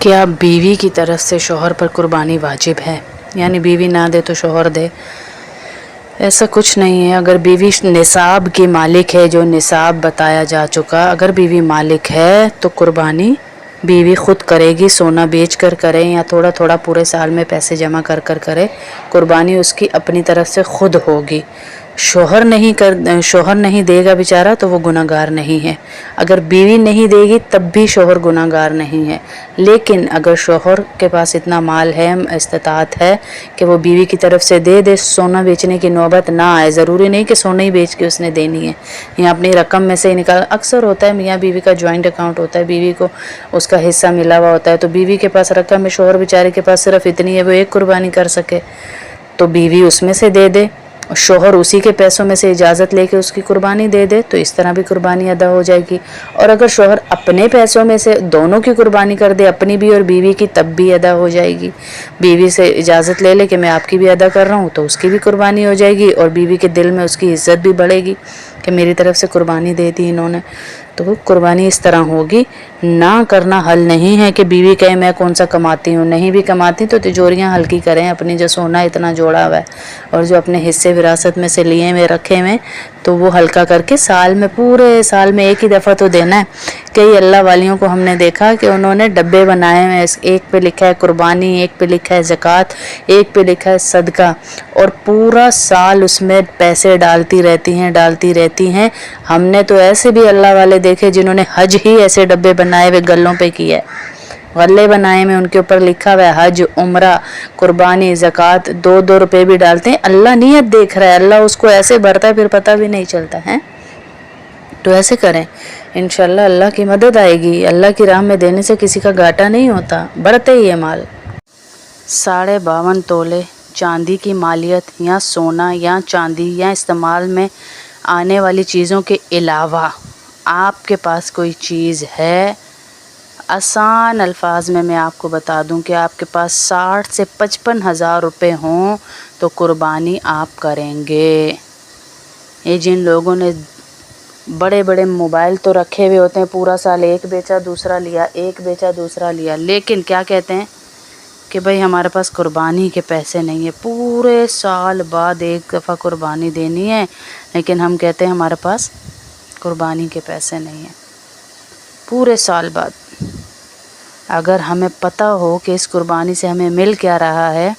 क्या बीवी की तरफ से शौहर पर कुर्बानी वाजिब है, यानी बीवी ना दे तो शौहर दे? ऐसा कुछ नहीं है। अगर बीवी निसाब की मालिक है, जो निसाब बताया जा चुका, अगर बीवी मालिक है तो कुर्बानी बीवी खुद करेगी, सोना बेच कर करे या थोड़ा थोड़ा पूरे साल में पैसे जमा कर कर करे, कुर्बानी उसकी अपनी तरफ से खुद होगी। शौहर नहीं देगा बेचारा तो वो गुनहगार नहीं है। अगर बीवी नहीं देगी तब भी शौहर गुनहगार नहीं है। लेकिन अगर शौहर के पास इतना माल है, इस्तिताअत है कि वो बीवी की तरफ से दे, सोना बेचने की नौबत ना आए। ज़रूरी नहीं कि सोना ही बेच के उसने देनी है, या अपनी रकम में से ही निकाल। अक्सर होता है मियाँ बीवी का जॉइंट अकाउंट होता है, बीवी को उसका हिस्सा मिला हुआ होता है, तो बीवी के पास रकम है, शौहर बेचारे के पास सिर्फ इतनी है वो एक कुर्बानी कर सके, तो बीवी उसमें से दे, शौहर उसी के पैसों में से इजाज़त लेके उसकी कुर्बानी दे, तो इस तरह भी कुर्बानी अदा हो जाएगी। और अगर शौहर अपने पैसों में से दोनों की कुर्बानी कर दे, अपनी भी और बीवी की, तब भी अदा हो जाएगी। बीवी से इजाज़त ले कि मैं आपकी भी अदा कर रहा हूँ, तो उसकी भी कुर्बानी हो जाएगी और बीवी के दिल में उसकी इज़्ज़त भी बढ़ेगी कि मेरी तरफ से कुर्बानी दे दी इन्होंने। तो वो कुर्बानी इस तरह होगी। ना करना हल नहीं है कि बीवी कहे मैं कौन सा कमाती हूँ, नहीं भी कमाती तो तिजोरियाँ हल्की करें अपनी, जो सोना इतना जोड़ा हुआ है और जो अपने हिस्से विरासत में से लिए हुए रखे हुए, तो वो हल्का करके साल में, पूरे साल में एक ही दफ़ा तो देना है। कई अल्लाह वालियों को हमने देखा कि उन्होंने डब्बे बनाए हुए, एक पे लिखा है कुर्बानी, एक पे लिखा है ज़कात, एक पे लिखा है सदका, और पूरा साल उसमें पैसे डालती रहती हैं। हमने तो ऐसे भी अल्लाह वाले देखे जिन्होंने हज ही ऐसे डब्बे बनाए हुए गल्लों पे किया है, गले बनाए में उनके ऊपर लिखा हुआ है हज, उम्रा, कुर्बानी, ज़कात, 2-2 रुपए भी डालते हैं। अल्लाह नियत देख रहा है, अल्लाह उसको ऐसे भरता है फिर पता भी नहीं चलता है। तो ऐसे करें, इंशाल्लाह अल्लाह की मदद आएगी। अल्लाह की राह में देने से किसी का घाटा नहीं होता, बढ़ते ही है माल। 52.5 तोले चांदी की मालियत या सोना या चांदी या इस्तेमाल में आने वाली चीज़ों के अलावा आपके पास कोई चीज़ है, आसान अल्फाज में मैं आपको बता दूं कि आपके पास 60 से 55 हज़ार रुपये हों तो कुर्बानी आप करेंगे। ये जिन लोगों ने बड़े बड़े मोबाइल तो रखे हुए होते हैं, पूरा साल एक बेचा दूसरा लिया, एक बेचा दूसरा लिया, लेकिन क्या कहते हैं कि भाई हमारे पास कुर्बानी के पैसे नहीं है, पूरे साल बाद एक दफ़ा कुर्बानी देनी है, लेकिन हम कहते हैं हमारे पास कुर्बानी के पैसे नहीं हैं पूरे साल बाद। अगर हमें पता हो कि इस कुर्बानी से हमें मिल क्या रहा है,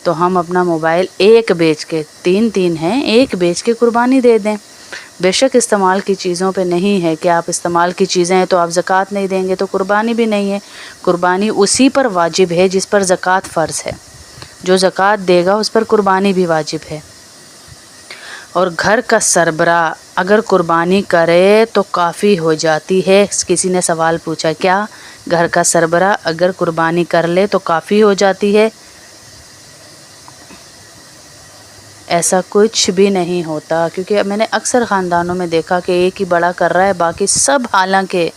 तो हम अपना मोबाइल एक बेच के, 3 हैं, एक बेच के कुर्बानी दे दें। बेशक इस्तेमाल की चीज़ों पे नहीं है कि आप इस्तेमाल की चीज़ें हैं तो आप ज़कात नहीं देंगे तो कुर्बानी भी नहीं है। कुर्बानी उसी पर वाजिब है जिस पर ज़कात फ़र्ज़ है, जो ज़कात देगा उस पर कुर्बानी भी वाजिब है। और घर का सरबरा अगर कुर्बानी करे तो काफ़ी हो जाती है। किसी ने सवाल पूछा, क्या घर का सरबरा अगर कुर्बानी कर ले तो काफ़ी हो जाती है? ऐसा कुछ भी नहीं होता, क्योंकि मैंने अक्सर ख़ानदानों में देखा कि एक ही बड़ा कर रहा है, बाकी सब, हालांकि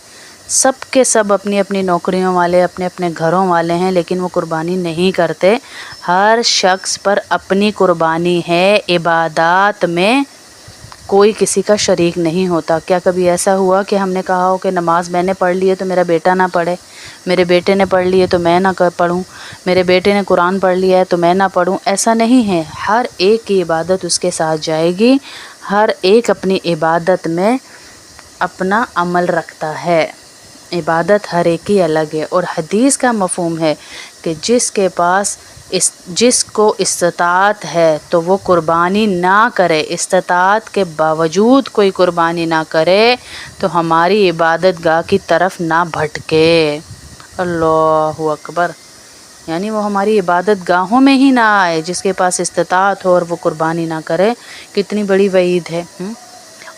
सब के सब अपनी अपनी नौकरियों वाले, अपने अपने घरों वाले हैं, लेकिन वो कुर्बानी नहीं करते। हर शख्स पर अपनी कुर्बानी है। इबादत में कोई किसी का शरीक नहीं होता। क्या कभी ऐसा हुआ कि हमने कहा हो कि नमाज मैंने पढ़ ली है तो मेरा बेटा ना पढ़े, मेरे बेटे ने पढ़ ली है तो मैं ना पढ़ूँ, मेरे बेटे ने कुरान पढ़ लिया है तो मैं ना पढ़ूँ? ऐसा नहीं है। हर एक की इबादत उसके साथ जाएगी, हर एक अपनी इबादत में अपना अमल रखता है। इबादत हर एक की अलग है। और हदीस का मफ़हूम है कि जिसको इस्तिताअत है तो वो कुर्बानी ना करे, इस्तिताअत के बावजूद कोई कुर्बानी ना करे तो हमारी इबादत गाह की तरफ ना भटके। अल्लाहु अकबर। यानी वो हमारी इबादत गाहों में ही ना आए, जिसके पास इस्तिताअत हो और वो कुर्बानी ना करे। कितनी बड़ी वईद है।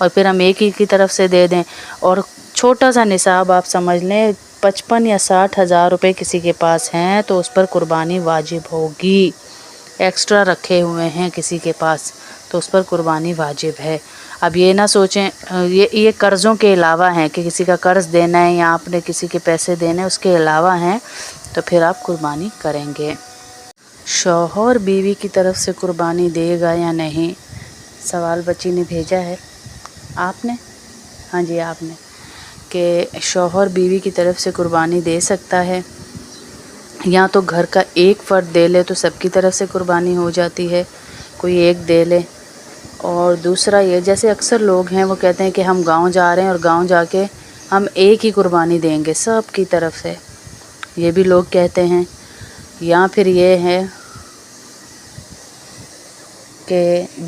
और फिर हम एक ही की तरफ से दे दें। और छोटा सा निसाब आप समझ लें, 55 या 60 हज़ार रुपये किसी के पास हैं तो उस पर कुर्बानी वाजिब होगी। एक्स्ट्रा रखे हुए हैं किसी के पास तो उस पर कुर्बानी वाजिब है। अब ये ना सोचें, ये कर्ज़ों के अलावा हैं कि किसी का कर्ज़ देना है या आपने किसी के पैसे देने, उसके अलावा हैं तो फिर आप कुर्बानी करेंगे। शौहर बीवी की तरफ से कुर्बानी देगा या नहीं, सवाल बच्ची ने भेजा है। आपने, हाँ जी आपने, कि शौहर बीवी की तरफ से कुर्बानी दे सकता है। یا تو گھر کا ایک فرد دے لے تو سب کی طرف سے قربانی ہو جاتی ہے، کوئی ایک دے لے۔ اور دوسرا یہ، جیسے اکثر لوگ ہیں وہ کہتے ہیں کہ ہم گاؤں جا رہے ہیں اور گاؤں جا کے ہم ایک ہی قربانی دیں گے سب کی طرف سے، یہ بھی لوگ کہتے ہیں۔ یا پھر یہ ہے کہ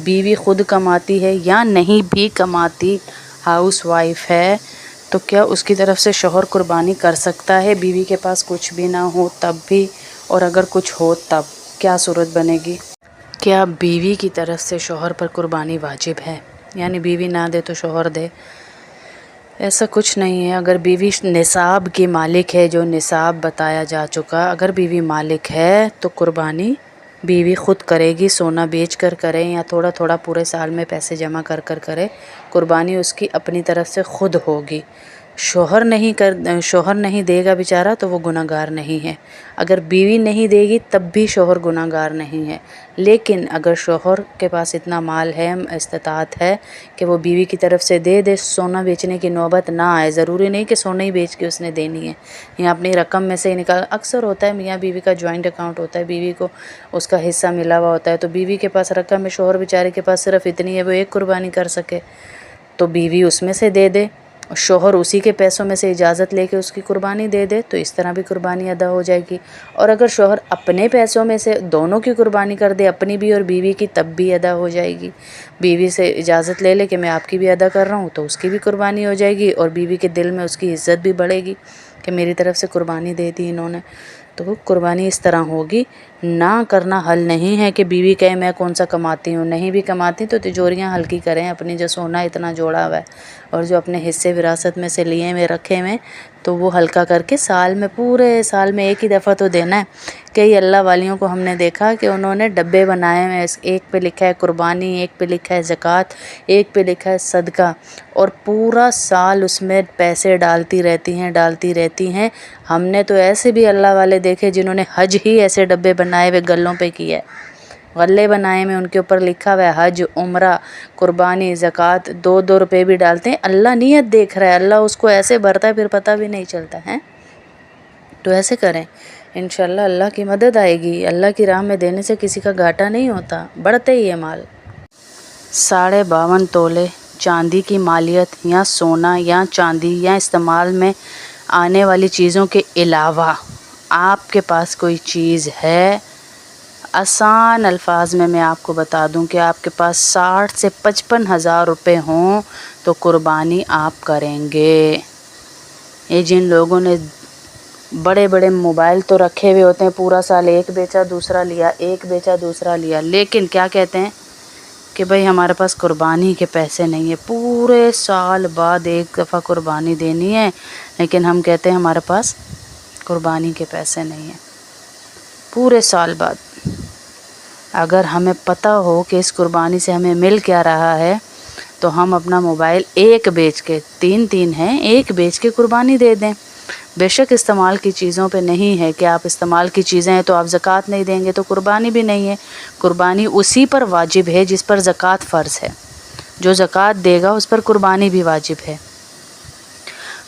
بیوی خود کماتی ہے یا نہیں بھی کماتی، ہاؤس وائف ہے، تو کیا اس کی طرف سے شوہر قربانی کر سکتا ہے بیوی کے پاس کچھ بھی نہ ہو تب بھی؟ اور اگر کچھ ہو تب کیا صورت بنے گی؟ کیا بیوی کی طرف سے شوہر پر قربانی واجب ہے؟ یعنی بیوی نہ دے تو شوہر دے؟ ایسا کچھ نہیں ہے۔ اگر بیوی نصاب کی مالک ہے، جو نصاب بتایا جا چکا، اگر بیوی مالک ہے تو قربانی بیوی خود کرے گی، سونا بیچ کر کرے یا تھوڑا تھوڑا پورے سال میں پیسے جمع کر کر کرے، قربانی اس کی اپنی طرف سے خود ہوگی۔ شوہر نہیں دے گا بیچارہ تو وہ گناہ گار نہیں ہے۔ اگر بیوی نہیں دے گی تب بھی شوہر گناہ گار نہیں ہے، لیکن اگر شوہر کے پاس اتنا مال ہے، استطاعت ہے کہ وہ بیوی کی طرف سے دے، سونا بیچنے کی نوبت نہ آئے، ضروری نہیں کہ سونا ہی بیچ کے اس نے دینی ہے، یا اپنی رقم میں سے ہی نکال۔ اکثر ہوتا ہے میاں بیوی کا جوائنٹ اکاؤنٹ ہوتا ہے، بیوی کو اس کا حصہ ملا ہوا ہوتا ہے، تو بیوی کے پاس رقم ہے، شوہر بیچارے کے پاس صرف اتنی ہے وہ ایک قربانی کر سکے، تو بیوی اس میں سے دے دے، شوہر اسی کے پیسوں میں سے اجازت لے کے اس کی قربانی دے دے، تو اس طرح بھی قربانی ادا ہو جائے گی۔ اور اگر شوہر اپنے پیسوں میں سے دونوں کی قربانی کر دے، اپنی بھی اور بیوی کی، تب بھی ادا ہو جائے گی۔ بیوی سے اجازت لے لے کہ میں آپ کی بھی ادا کر رہا ہوں، تو اس کی بھی قربانی ہو جائے گی، اور بیوی کے دل میں اس کی عزت بھی بڑھے گی کہ میری طرف سے قربانی دے دی انہوں نے، تو وہ قربانی اس طرح ہوگی۔ نہ کرنا حل نہیں ہے کہ بیوی کہے میں کون سا کماتی ہوں، نہیں بھی کماتی تو تجوریاں ہلکی کریں اپنی، جو سونا اتنا جوڑا ہوا ہے اور جو اپنے حصے وراثت میں سے لیے ہوئے رکھے ہوئے، تو وہ ہلکا کر کے سال میں، پورے سال میں ایک ہی دفعہ تو دینا ہے۔ کئی اللہ والیوں کو ہم نے دیکھا کہ انہوں نے ڈبے بنائے ہوئے، ایک پہ لکھا ہے قربانی، ایک پہ لکھا ہے زکوٰۃ، ایک پہ لکھا ہے صدقہ، اور پورا سال اس میں پیسے ڈالتی رہتی ہیں۔ ہم نے تو ایسے بھی اللہ والے دیکھے جنہوں نے حج ہی ایسے ڈبے بنائے ہوئے گلوں پہ کیا ہے، غلے بنائے میں ان کے اوپر لکھا ہوا ہے حج، عمرہ، قربانی، زکوٰۃ، 2 روپے بھی ڈالتے ہیں۔ اللہ نیت دیکھ رہا ہے، اللہ اس کو ایسے بھرتا ہے پھر پتہ بھی نہیں چلتا ہے۔ تو ایسے کریں، انشاءاللہ اللہ کی مدد آئے گی۔ اللہ کی راہ میں دینے سے کسی کا گھاٹا نہیں ہوتا، بڑھتے ہی ہے مال۔ 52.5 تولے چاندی کی مالیت یا سونا یا چاندی یا استعمال میں آنے والی چیزوں کے علاوہ آپ کے پاس کوئی چیز ہے، آسان الفاظ میں آپ کو بتا دوں کہ آپ کے پاس 60 سے 55 ہزار روپے ہوں تو قربانی آپ کریں گے۔ یہ جن لوگوں نے بڑے بڑے موبائل تو رکھے ہوئے ہوتے ہیں، پورا سال ایک بیچا دوسرا لیا، ایک بیچا دوسرا لیا، لیکن کیا کہتے ہیں کہ بھئی ہمارے پاس قربانی کے پیسے نہیں ہیں، پورے سال بعد ایک دفعہ قربانی دینی ہے، لیکن ہم کہتے ہیں ہمارے پاس قربانی کے پیسے نہیں ہیں پورے سال بعد۔ اگر ہمیں پتہ ہو کہ اس قربانی سے ہمیں مل کیا رہا ہے تو ہم اپنا موبائل ایک بیچ کے، 3 ہیں، ایک بیچ کے قربانی دے دیں۔ بے شک استعمال کی چیزوں پہ نہیں ہے کہ آپ استعمال کی چیزیں ہیں تو آپ زکوٰۃ نہیں دیں گے تو قربانی بھی نہیں ہے۔ قربانی اسی پر واجب ہے جس پر زکوٰۃ فرض ہے، جو زکوٰۃ دے گا اس پر قربانی بھی واجب ہے۔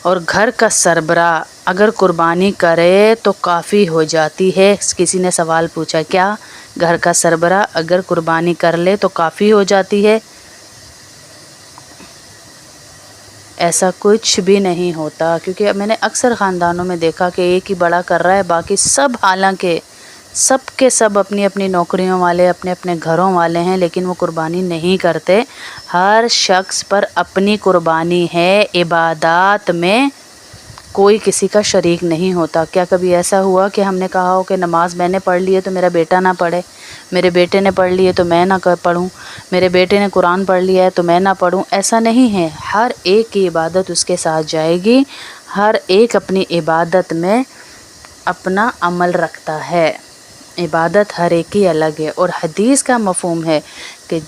اور گھر کا سربراہ اگر قربانی کرے تو کافی ہو جاتی ہے۔ کسی نے سوال پوچھا کیا گھر کا سربراہ اگر قربانی کر لے تو کافی ہو جاتی ہے؟ ایسا کچھ بھی نہیں ہوتا، کیونکہ میں نے اکثر خاندانوں میں دیکھا کہ ایک ہی بڑا کر رہا ہے، باقی سب حالانکہ سب کے سب اپنی اپنی نوکریوں والے، اپنے اپنے گھروں والے ہیں، لیکن وہ قربانی نہیں کرتے۔ ہر شخص پر اپنی قربانی ہے، عبادات میں کوئی کسی کا شریک نہیں ہوتا۔ کیا کبھی ایسا ہوا کہ ہم نے کہا ہو کہ نماز میں نے پڑھ لی ہے تو میرا بیٹا نہ پڑھے، میرے بیٹے نے پڑھ لی ہے تو میں نہ پڑھوں، میرے بیٹے نے قرآن پڑھ لیا ہے تو میں نہ پڑھوں؟ ایسا نہیں ہے، ہر ایک کی عبادت اس کے ساتھ جائے گی، ہر ایک اپنی عبادت میں اپنا عمل رکھتا ہے، عبادت ہر ایک کی الگ ہے۔ اور حدیث کا مفہوم ہے کہ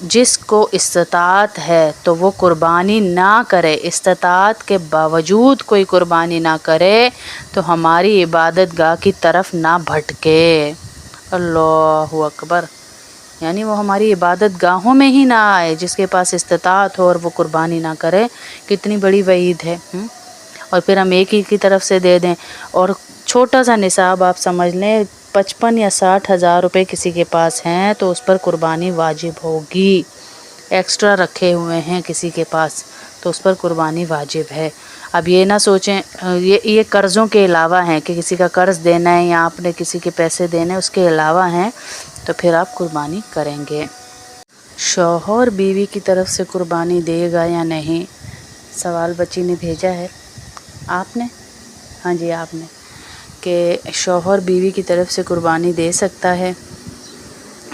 جس کو استطاعت ہے تو وہ قربانی نہ کرے، استطاعت کے باوجود کوئی قربانی نہ کرے تو ہماری عبادت گاہ کی طرف نہ بھٹکے۔ اللہ اکبر، یعنی وہ ہماری عبادت گاہوں میں ہی نہ آئے، جس کے پاس استطاعت ہو اور وہ قربانی نہ کرے، کتنی بڑی وعید ہے۔ اور پھر ہم ایک ہی کی طرف سے دے دیں، اور छोटा सा निसाब आप समझ लें, 55 या 60 हज़ार रुपये किसी के पास हैं तो उस पर कुर्बानी वाजिब होगी। एक्स्ट्रा रखे हुए हैं किसी के पास तो उस पर कुर्बानी वाजिब है। अब ये ना सोचें ये कर्ज़ों के अलावा हैं कि किसी का कर्ज़ देना है या आपने किसी के पैसे देने, उसके अलावा हैं तो फिर आप कुर्बानी करेंगे। शौहर बीवी की तरफ से कुर्बानी देगा या नहीं, सवाल बच्ची ने भेजा है। आपने, हाँ जी आपने, कि शौहर बीवी की तरफ से कुर्बानी दे सकता है,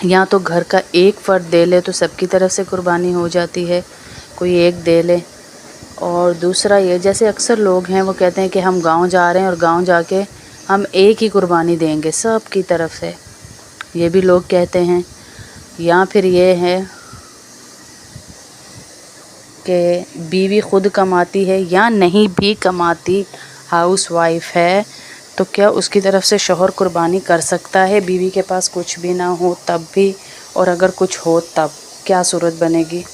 या तो घर का एक फ़र्द दे ले तो सबकी तरफ से कुर्बानी हो जाती है, कोई एक दे ले। और दूसरा ये, जैसे अक्सर लोग हैं वो कहते हैं कि हम गांव जा रहे हैं और गांव जाके हम एक ही कुर्बानी देंगे सब की तरफ से, ये भी लोग कहते हैं। या फिर ये है कि बीवी ख़ुद कमाती है या नहीं भी कमाती, हाउस वाइफ है, तो क्या उसकी तरफ से शौहर कुर्बानी कर सकता है बीवी के पास कुछ भी ना हो तब भी, और अगर कुछ हो तब क्या सूरत बनेगी।